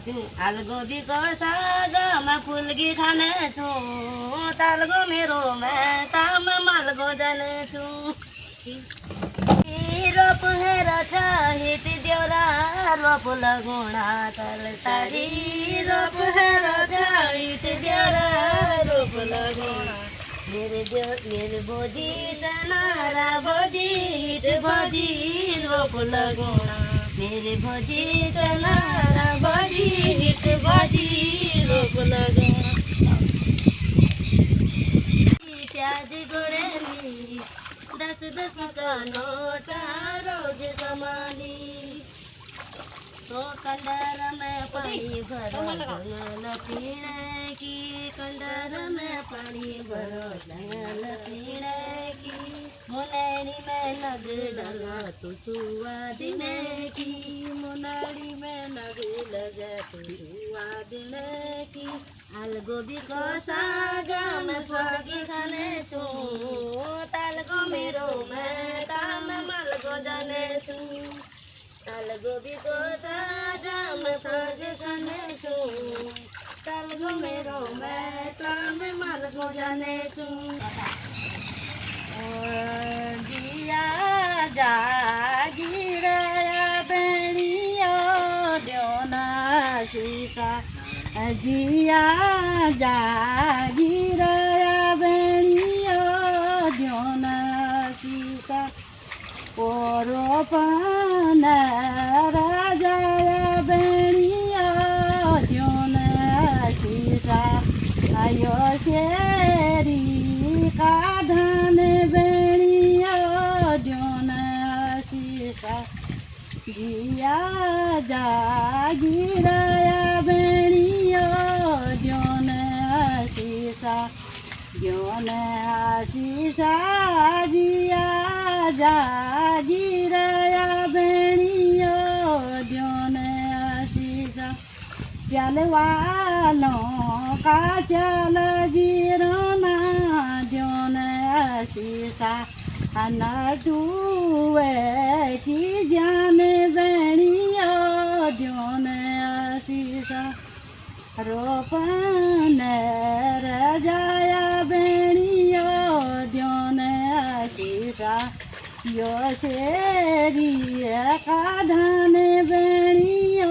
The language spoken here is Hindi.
आलगोबी को साग मैं फुलगी खाने छु तालगो मेरो मैं काम मालगो जाने छु रोप हेर हित देउरा रोप लगुणा तल सारी रोप हेर हित देउरा रोप लगुणा मेरे बोजी चनारा बोजी हित बोजी रोप लगुणा मेरे भोजी चनारा भोजी हित भोजी रोप लगुणा प्याज गोड़ेली 10-10 का नोटा रोज कमाली तो कंडर में पानी भरो जंगल पीने की कंडर में पानी भरो जंगल पीने की मुनैनी में नग लगा तू सुवादिने की मुनाड़ी में नग लगा तू सुवादिने की आलगोबी को साग मैं फुलगी खाने छु तालगो मेरो मैं काम मालगो जाने छु तालगोबी को साग मैं फुलगी खाने छु तालगो मेरो मैं काम मालगो जाने छु जिया जागी रया बेड़िया देना सीता जिया जागी रया बेड़िया देना सीता ओरोपन राजा बेड़िया देना सीता आयो शेरी का धन बेड़िया देना सीता जिया जागी रया बेड़िया देना सीता देना सीता जिया जागी रया बेड़िया देना सीता चलवालों का चल जीरोना देना सीता न डूए की जान बेड़िया देना सीता रोपन रजाया बेड़िया देना सीता यो शेरी का धन बेड़िया